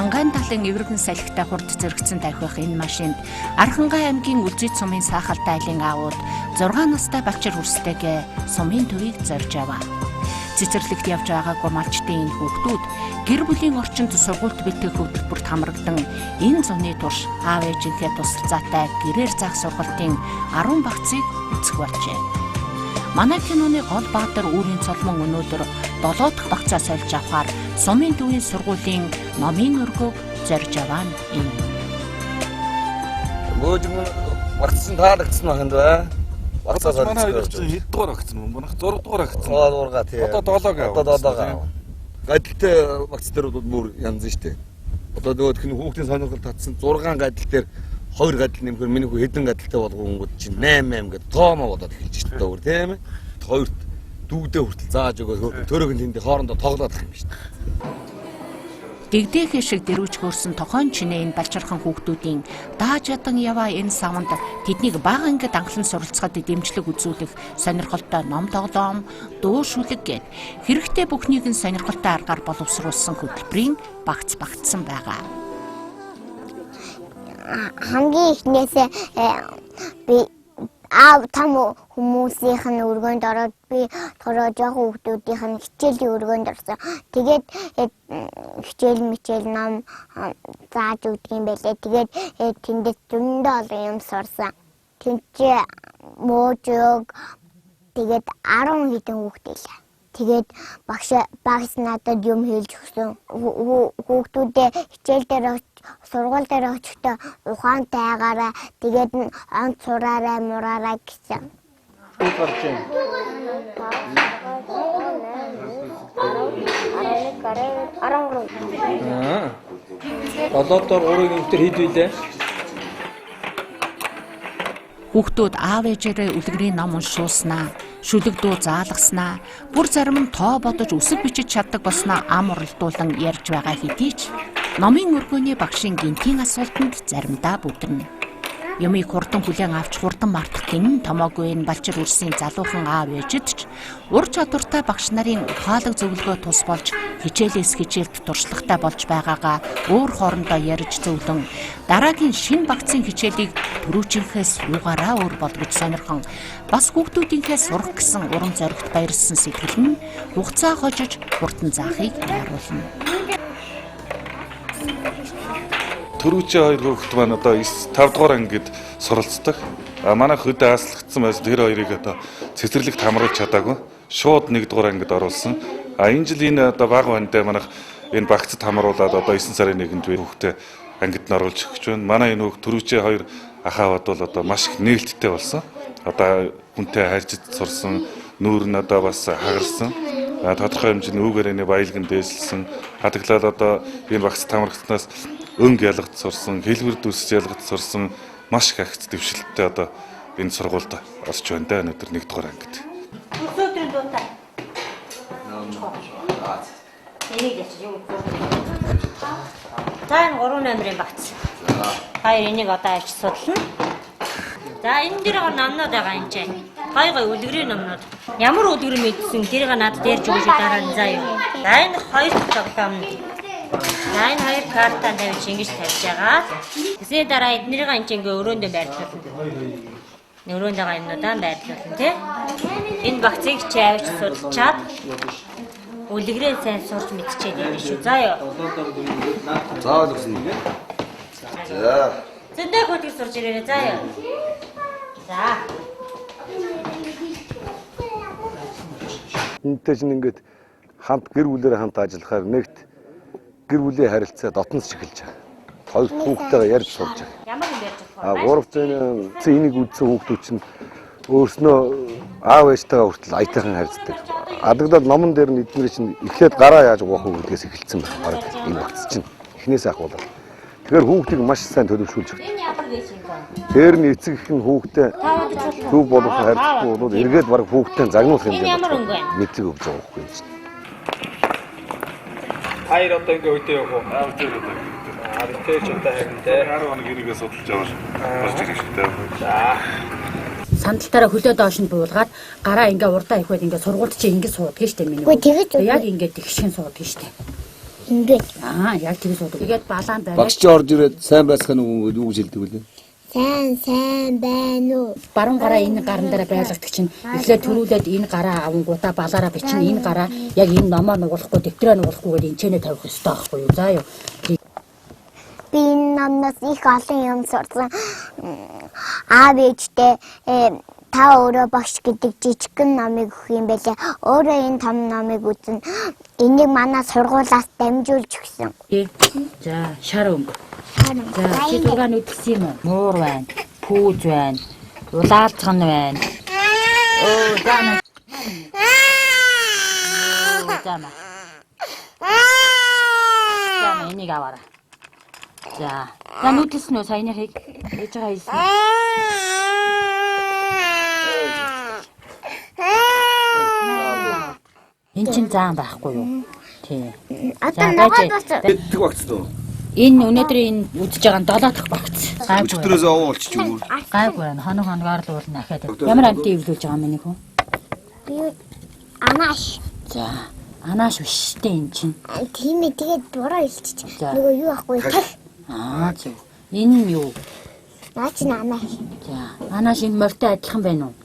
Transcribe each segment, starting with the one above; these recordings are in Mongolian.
Ангаан талын эвэргэн салхитай хурд зэрэгцэн тавих энэ машинд Архангай аймгийн Үлзий цумын Саахалтай айлын аауд 6 настай Балчир хүрстэйгээ сумын төвийг зорж аваа. Цэцэрлэгт явж байгаагүй малчтын энэ хүүхдүүд гэр бүлийн орчинд сургуульд бэлтгэх хөтөлбөрт хамрагдан энэ зуны турш аав ээжийнхээ тусалцаатай гэрээр заах сургалтын 10 багцыг эцэх болжээ. Манай киноны гол баатар өөрийн цолмон өнөөдөр 7 дахь багцаа сольж авахаар сумын төвийн сургуулийн номын өргөг зорж аваа юм. Мөөжмөн багцсан таалагдсан байна бай. Багцаа сольж хэд дугаар агцсан юм бэ? 6 дугаар агцсан. 6 дугаар тий. Одоо 7-г. Одоо 7-г. Гадилтай багц дээр бол мөр янз нь штэ. Одоо нөгөөх нь хүүхдийн сонирхол татсан 6 гадил дээр 2 гадил нэмэхээр миний хүү хэдэн гадилтай болгонгууд чинь 8 гэдэг тоомоо болоод эхэлж штэ өөр тийм ээ. Хоёрт дүүгдээ хүртэл зааж өгөө төрөг нь тэнд хоорондоо тоглоод ах юм штэ. Дэгдээхээ шиг дэрвж хөрсөн тохон чинээ энэ балчирхан хүүхдүүдийн дааж ядан яваа энэ савнд тэднийг бага ангид анхлан суралцахад дэмжлэг үзүүлэх сонирхолтой ном тоглоом, дуу шүлэг гээд хэрэгтэй бүхнийг нь сонирхолтой аргаар боловсруулсан хөтөлбөрийн багцсан байгаа. Хамгийн ихнээсээ би аав том хүмүүсийнх нь өргөнд ороод би болохоор жоохон хүүхдүүдийнх нь хичээлийн өргөнд орсон. Тэгээд хичээл ном зааж өгдөг юм байлээ. Тэгээд тэндээ зөндөө олон юм сурсан. Тэнцээ мөөжөг тэгээд 10 хэдэн хүүхдээ л. Тэгээд багш надад юм хэлж өгсөн. Хүүхдүүдээ хичээл дээр сургууль дээр очихдоо ухаантай агаараа тэгээд онц сураарай мураарай гэсэн. Юу гарч байна? 13. Долоодоор 3-ын өвтөр хэд вүлээ? Хүүхдүүд аав ээжээрээ үлгэрийн ном уншуулснаа, шүлэг дуу заалгаснаа, бүр зарим нь тоо бодож үсэг бичиж чаддаг болсноо ам уралдуулан ярьж байгаа хэдий ч номын өргөний багшийн гинтийн асуултанд заримдаа бүдэрнэ. Юмыг хурдан хүлээн авч хурдан мартах гин томоогүй энэ Балчир үрсийн залуухан аав ээжид ч ур чадвартай багш нарын ухаалаг зөвлөгөө тус болж хичээлээс хичээлд туршлагатай болж байгаагаа өөр хоорондоо ярьж зөвлөн дараагийн шинэ багцын хичээлийг түрүүчийнхээс юугаараа өөр болгож сонирхон бас хүүхдүүдийнхээ сурах гэсэн урам зоригт баярлсан сэтгэл нь хугацаа хожиж хурдан заахыг найруулна. Төрүүчийн 2 хүүхэд маань одоо 5 дугаар ангид суралцдаг. Манай хөдөө аслагдсан байсан тэр хоёрыг одоо цэцэрлэгт хамруулж чадаагүй. Шууд 1 дугаар ангид оруулсан. Энэ жил энэ одоо бага бандаа манайх энэ багцад хамруулаад одоо 9 сарын 1-нд хүүхдээ ангид нь оруулж өгч байна. Манай энэ хүүхд төрүүчийн 2 ахаавад бол одоо маш их нээлттэй болсон. Одоо хүнтэй харьцаж сурсан, нүүр нь одоо бас хагарсан. Тодорхой хэмжээний үүгээрээ баялган дээсэлсэн. Хадгалаад одоо энэ багцад хамрагцнаас өнг ялгад сурсан, хэлбэр дүсж ялгад сурсан маш их агц дэвшилттэй одоо энэ сургуульд орж байна да өнөөдөр 1 дугаар ангид. Өсөөдрийн дуутай. Энийг яч юу вэ? За энэ 3 номерын багц. Хоёр энийг одоо авч судлана. За энэ дээр гоо номнууд байгаа юм чинь. Гой үлгэрийн номнууд. Ямар үлгэр мэдсэн тэрийг надад ярьж өгч дараа нь заа юу. За энэ 2 тоглоом. За энэ 2 картаа тавьж ингэж тавьж байгаа. Тэсний дараа эднэрийг энэ чинь өрөөндөө байрлуулна. Өрөөнд байгаа юмнуудаа байрлуулна тий. Энэ багцыг чи авч судлчаад үлгэрээ сайн сурч мэдчихээд байна шүү. За юу. Заавал үсэн. За. Зөндөө хөтөл сурч ирээрэй. За юу. За. Энтэй чинь ингээд хамт гэр бүлээр хамт ажиллахаар нэгт гэр бүлийн харилцаа дотнос эхэлж байгаа. Хоёр хүүхдтэйгээ ярьж сурж байгаа. Ямар юм ярьж байгаа вэ? Гурав зэний энийг үзсэн хүүхдүүд чинь өөрснөө аав ээжтэйгээ хүртэл аятайхан харьцдаг. Адагдаад номон дээр нь эдгээр чинь эхлээд гараа яаж гоох вэ гэдгээс эхэлсэн байна. Энэ багц чинь эхнээс ахуулаад. Тэгэхээр хүүхдийг маш сайн төлөвшүүлж өгдөг. Энэ ямар байсан юм бэ? Тэр нь эцэг их нь хүүхдээ төв болох харьцахгүй бол эргээд баг хүүхдээ загнуулах юм байна. Ямар өнгө вэ? Мэдлэг өгч байгаа байхгүй юм чинь. Хайр одоо ингээ үедээ явах уу? Үгүй ээ. Аритэж одоо харин те 10 хоног эргээ судалж аваад орж ирэх хэрэгтэй. За. Сандалтаараа хөлөө доошнд буулгаад гараа ингээ урдаа ихвэд ингээ сургуульд чи ингээ сууддаг штэ миний. Үгүй тэгэж яг ингээ тэгшин сууддаг штэ. ингээд Яг тийм суудаг. Тэгээд балаан бариад Багш чи орж ирээд сайн байцгаана уу юу гэж хэлдэг үлээ. сайн байна уу? баруун гараа энэ гаран дээр байлгадаг чинь эхлээд төрүүлээд энэ гараа авангуудаа балаараа бичин энэ гараа яг энэ номоо нугуулахгүй дэвтрээ нугуулахгүй гэдэг энэчнээ тавих ёстой байхгүй юу? За юу. Би энэ номноос их олон юм сурсан. Аав ээжтэй та өөрөө багш гэдэг жижигхэн номыг өгөх юм байлаа. Өөрөө энэ том номыг үзэн энийг манай сургуулиас дамжуулж өгсөн. За шар өнгө. За чи дугаар үтгсэн юм уу? Муур байна. Пүүз байна. Улаалцган байна. Заана. Заана. Заана энийг аваарай. За нүдэлсэн үү саяныхыг ээж байгаа хэлсэн. Энд чинь заан байхгүй юу? Тий. Одоо ногоо бац. Тэгдэг багц дөө. Энэ өнөөдөр энэ үдж байгаа 7 дахь багц. Өчтөрөөс овоо болчих юм уу? Гайгүй байна. Хоног л уулна ахаад. Ямар амтыг эвлүүлж байгаа юм нөхөө? Би анааш. За анааш биш дээ эн чинь. Тийм ээ тэгээд буруу хэлчих. За. Нөгөө юу ахгүй тал. Зөв. Энэ нь юу? Наач анааш. За анааш энэ морьтой адилхан байна уу?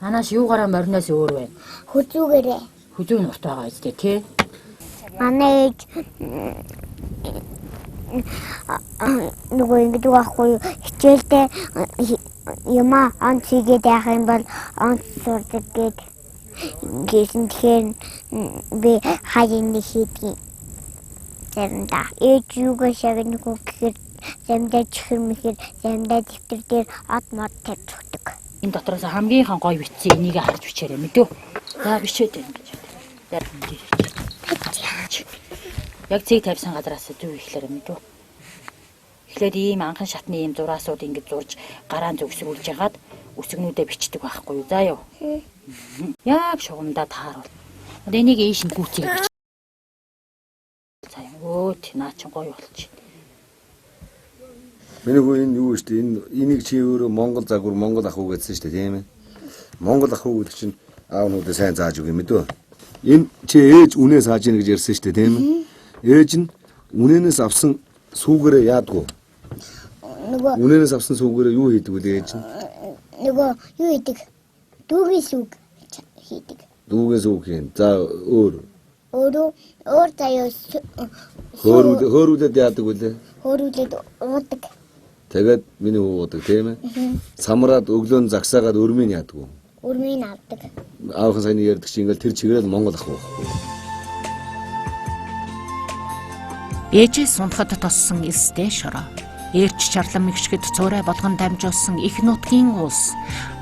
Анааш юугаараа морьноос өөр байна? Хүзүүгээрээ. Хүзүү нурт байгаа үстэй тий. Манай ээж нөгөө ингэдэг байхгүй юу? Хичээлдээ юма онц хийгээд яах юм бол онц сурдаг гээд гэсэн тэгэхээр би хаяг нэг хийдэг. Заримдаа ээж юугаа шагнах уу гэхээр заримдаа чихэр мэхэр заримдаа дэвтэр дээр од мод тавьж өгдөг. Энэ дотроос хамгийн гоё бичсэн энийг харж бичээрэй мэдүү. За бичээд байна гэж. Яг цэг тавьсан газараас зүв ихлээр мэдүү. Эхлээд ийм анхан шатны ийм зураасууд ингэж зурж гараан зүгсрүүлж ягаад үсгнүүдээ бичдэг байхгүй юу. За юу. Яг шугамдаа тааруул. Одоо энийг ийш нь гүцээ гэж. За наа чи гоё болчих. Миний хүү энэ юу шүү дээ. Энийг чи өөрөө Монгол загвар Монгол ах уу гэдсэн шүү дээ тийм ээ. Монгол ах уу гэдэг чинь аав нүдээ сайн зааж өгье мэдөө. Энэ чи ээж үнээ сааж ийн гэж ярьсан шүү дээ тийм ээ. Ээж нь үнэнээс авсан сүүгээрээ яадгүй. Нөгөө Үнэнээс авсан сүүгээрээ юу хийдэг вэ ээж нь? нөгөө юу хийдэг? Дүүгийн сүг хийдэг. Дүүгийн сүүг хийн. За өөр заяа хөөрүүлээд яадаг үлээ. хөөрүүлээд уудаг. Тэгээд миний хүү уудаг тийм ээ. Самраад өглөө загсаагаад өрмийн яадаг уу? Өрмийн авдаг. Аавхан сайн ярьдаг чи ингээл тэр чигээрэл Монгол ах уу. Ээжээ сундахад тоссон эстэй шороо. Ээрч чарлан мэгшгэд цуурай болгон дамжуулсан их нутгийн улс.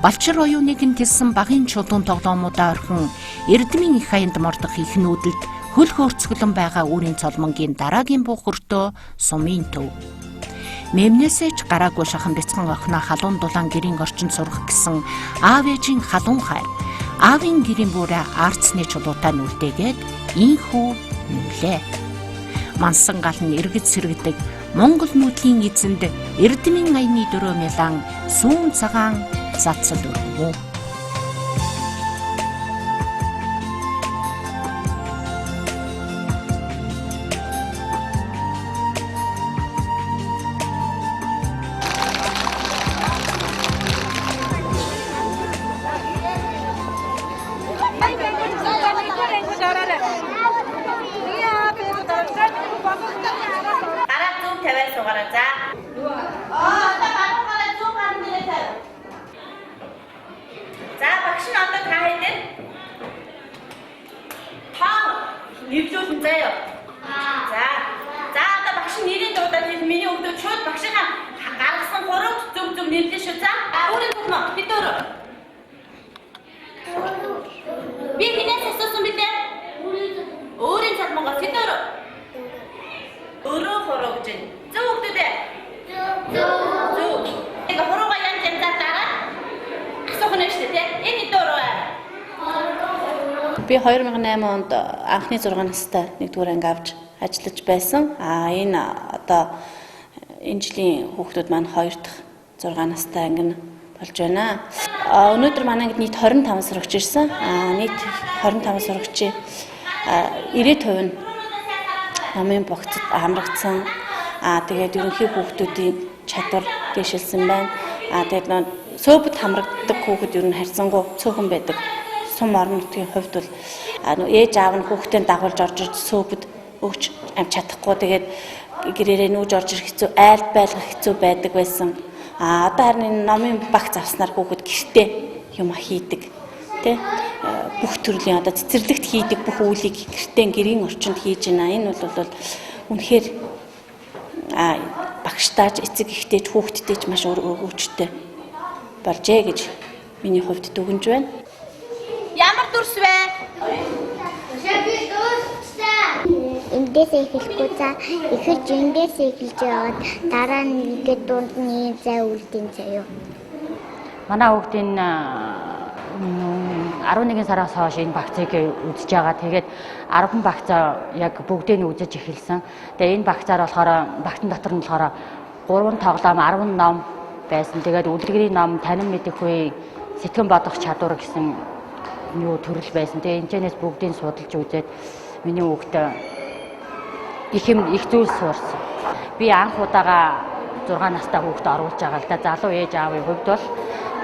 Балчир оюуныг нь тэлсэн багын чулуун тоглоомуудаа орхин эрдмийн их хаянд мордох их нүүдэлд хөл хөөрцгөлөн байгаа үүрийн цолмонгийн дараагийн буухөртөө сумын төв. Мэмнээсэж гараагүй шахан бяцхан охиноо халуун дулаан гэрийн орчинд сурах гэсэн аав ээжийн халуун хайр. Аавын гэрийн бүрээ арцны чулуутай нүлдээгээд ийхүү нүлээ. Мансан гал нь эргэж сэргэдэг Монгол нүүдлийн эзэнд эрдмийн аяны 4 мялан сүүн цагаан цацал өргөв. Нэвлүүлэн заяа. За одоо багш нэрийн дуудаад миний өвдөд шууд багшийнхаа гаргасан 3 зөв нэвлэн шүү. За өөрийн төлмө бид өөрөө. Би хинээс асуусан бидээ. Өөрийн төлмөгөө бид өөрөө. Өөрөө хороо гэж. Зөв өвдөдөө. Зөв. Эгэ хороогаа янз янзаар дараа асуух нь шүү дээ. Энэ өөрөө. Би 2008 онд анхны 6 настай 1-р анги авч ажиллаж байсан. Энэ одоо энэ жилийн хүүхдүүд маань 2 дахь 6 настай анги болж байна. Өнөөдөр манай ангид нийт 25 сурагч ирсэн. Нийт 25 сурагчийн 90% нь номын богцод амрагдсан. Тэгээд ерөнхий хүүхдүүдийн чадвар дэвшилсэн байна. Тэгээд сөөвд хамрагддаг хүүхэд ер нь харьцангуй цөөхөн байдаг. Сум орон нутгийн хувьд бол ээж аав нь хүүхдээ дагуулж орж ирж сөөвд өгч амж чадахгүй. Тэгээд гэрээрээ нүүж орж ирэх хэцүү, айлд байлгах хэцүү байдаг байсан. Одоо харин номын багц авснаар хүүхэд гэртээ юм хийдэг. Тэ бүх төрлийн одоо цэцэрлэгт хийдэг бүх үйлийг гэртээ гэрийн орчинд хийж байна. Энэ бол үнэхээр багштайч эцэг ихтэйч хүүхдтэйч маш өгөөжтэй болжээ гэж миний хувьд дүгнж байна. Ямар дүрс вэ? Эндээс эхлэхгүй цаа эхэлж эндээс эхэлж яваад дараа нь ингээд дунд нь зай үлдэн заяа. Манай хүүхдийн 11 сараас хойш энэ багцыг үзэж байгаа. Тэгээд 10 багцаа яг бүгдийг нь үзэж эхэлсэн. Тэгээд энэ багцаар болохоор багтан дотор нь болохоор 3 тоглоом, 10 ном байсан. Тэгээд үлгэрийн ном, танин мэдэх үе, сэтгэн бодох чадвар гэсэн төрөл байсан. Тэгээд энэчнээс бүгдийг судалж үзээд миний хүүхд их зүйл суурсан. Би анх удаага 6 настай хүүхд оруулж байгаа л да. Залуу ээж аавын хувьд бол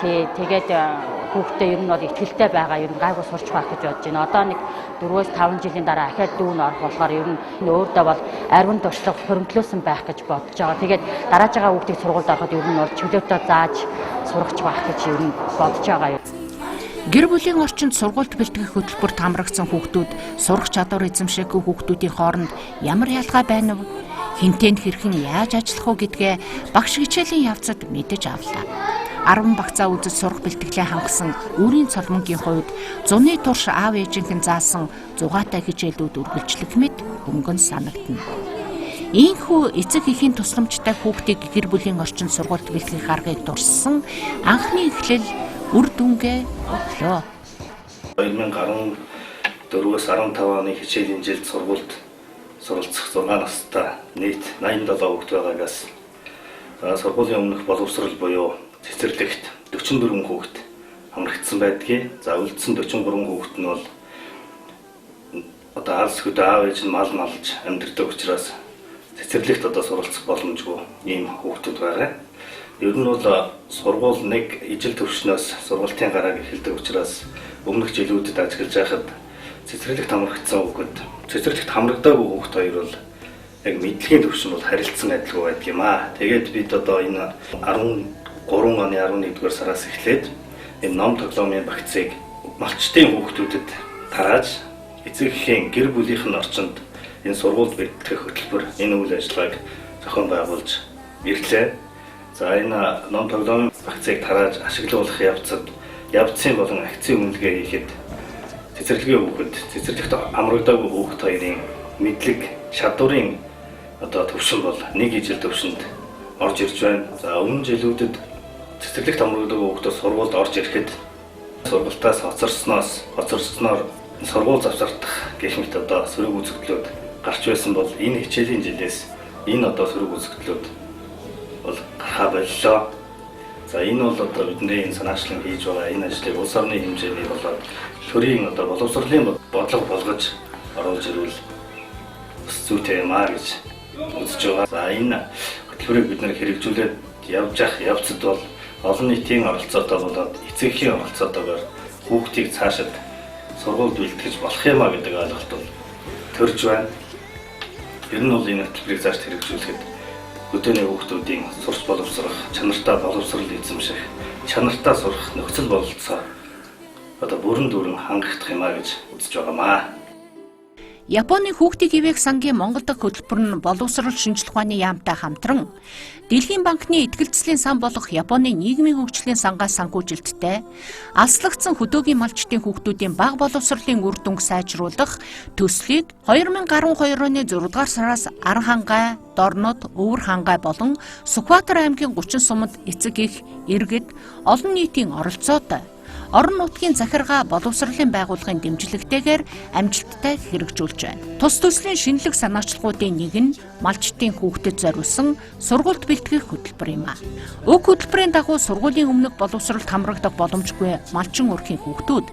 тэгээд хүүхдээ ер нь бол ихтгэлтэй байгаа, ер нь гайгүй сурч байх гэж бодож байна. Одоо нэг 4-5 жилийн дараа ахаад дүүн орох болохоор ер нь өөртөө бол ариун туршлага хөрөнгөлөөсөн байх гэж бодож байгаа. Тэгээд дараажгаа хүүхдийг сургуульд ороход ер нь бол чөлөөтөө зааж сургаж байх гэж ер нь бодож байгаа юм. Гэр бүлийн орчинд сургуульд бэлтгэх хөтөлбөрт хамрагдсан хүүхдүүд сурах чадвар эзэмшээгүй хүүхдүүдийн хооронд ямар ялгаа байна вэ? Хинтэнд хэрхэн яаж ажиллах вэ гэдгээ багш хичээлийн явцад мэдэж авлаа. 10 багцаа үзэж сурах бэлтгэлээ хангасан үрийн цолмонгийн хувьд зуны турш аав ээжийнхэн заасан зугаатай хичээлүүд үргэлжлэх мэт хөнгөн санагдана. Ийхүү эцэг эхийн тусламжтай хүүхдийг гэр бүлийн орчинд сургуульд бэлтгэх аргыг дурссан анхны эхлэл үр дүнгээ өглөө. 2014-өөс 15 оны хичээлийн жилд сургуульд суралцах 6 настай нийт 87 хүүхэд байгаагаас сургуулийн өмнөх боловсрол буюу цэцэрлэгт 44 хүүхэд хамрагдсан байдгийг. За үлдсэн 43 хүүхэд нь бол одоо алс хөдөө аав ээж нь мал малж амьдардаг учраас цэцэрлэгт одоо суралцах боломжгүй ийм хүүхдүүд байгаа. Ер нь бол сургууль нэг ижил төвшнөөс сургалтын гарааг эхэлдэг учраас өмнөх жилүүдэд ажиглаж байхад цэцэрлэгт хамрагдсан хүүхэд, цэцэрлэгт хамрагдаагүй хүүхэд хоёр бол яг мэдлэгийн төвшин бол харилцсан адилгүй байдаг юм аа. Тэгээд бид одоо энэ 13 оны 11-р сараас эхлээд энэ ном тоглоомын багцыг малчтын хүүхдүүдэд тарааж эцэг эхийн гэр бүлийнх нь орчинд энэ сургууль бэлтгэх хөтөлбөр энэ үйл ажиллагааг зохион байгуулж ирлээ. За энэ ном тоглоомын багцыг тарааж ашиглуулах явцын болон акцийн үнэлгээ хийхэд цэцэрлэгийн хүүхэд, цэцэрлэгт амрагдаагүй хүүхэд хоёрын мэдлэг, чадварын одоо төвшин бол нэг ижил төвшөнд орж ирж байна. За өмнө жилүүдэд цэцэрлэгт амрагдаагүй хүүхдүүд сургуульд орж ирэхэд сургалтаас хоцорсноор сургууль завсардах гэх мэт одоо сөрөг үзэгдлүүд гарч байсан бол энэ хичээлийн жилээс энэ одоо сөрөг үзэгдлүүд бол гарахаа боллоо. За энэ бол одоо бидний энэ санаачлан хийж байгаа энэ ажлыг улс орны хэмжээний болоод төрийн одоо боловсролын бодлого болгож оруулж ирвэл бас зүйтэй юм аа гэж үзэж байгаа. За энэ хөтөлбөрийг бид нэр хэрэгжүүлээд явж явах явцад бол олон нийтийн оролцоотой болоод эцэг эхийн оролцоотойгоор хүүхдийг цаашид сургуульд бэлтгэж болох юм а гэдэг ойлголт бол төрж байна. Ер нь бол энэ хөтөлбөрийг зааш хэрэгжүүлэхэд өдөөний хүүхдүүдийн сурч боловсрох, чанартай боловсрол эзэмших, чанартай сурах нөхцөл бололцоо одоо бүрэн дүүрэн хангагдах юм а гэж үзэж байгаамаа. Японы хүүхдийн ивэх сангийн Монгол дахь хөтөлбөр нь боловсрол шинжилх ухааны яамтай хамтран Дэлхийн банкны итгэлцлийн сан болох Японы нийгмийн хөгжлийн сангаас санхүүжилттэй алслагдсан хөдөөгийн малчтын хүүхдүүдийн бага боловсролын үр дүнг сайжруулах төслийг 2012 оны 6 дугаар сараас Ар хангай, Дорнод, Өвөр хангай болон Сүхбаатар аймгийн 30 сумд эцэг эх, иргэд, олон нийтийн оролцоотой орон нутгийн захиргаа боловсролын байгууллагын дэмжлэгтэйгээр амжилттай хэрэгжүүлж байна. Тус төслийн шинэлэг санаачлагуудын нэг нь малчтын хүүхдэд зориулсан сургуульд бэлтгэх хөтөлбөр юм а. Уг хөтөлбөрийн дагуу сургуулийн өмнөх боловсролд хамрагдах боломжгүй малчин өрхийн хүүхдүүд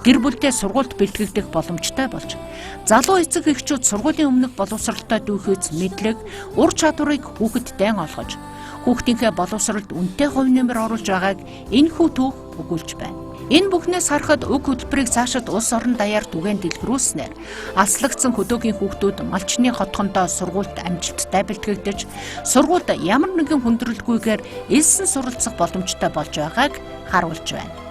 гэр бүлдээ сургуульд бэлтгэгдэх боломжтой болж, залуу эцэг эхчүүд сургуулийн өмнөх боловсролтой дүүхийц мэдлэг, ур чадварыг хүүхэд дээн олгож, хүүхдийнхээ боловсролд үнэтэй хувь нэмэр оруулж байгааг энэхүү түүх өгүүлж байна. Энэ бүхнээс харахад уг хөтөлбөрийг цаашид улс орон даяар түгээн дэлгэрүүлснээр алслагдсан хөдөөгийн хүүхдүүд малчны хотгондоо сургуульд амжилттай бэлтгэгдэж, сургуульд ямар нэгэн хүндрэлгүйгээр элсэн суралцах боломжтой болж байгааг харуулж байна.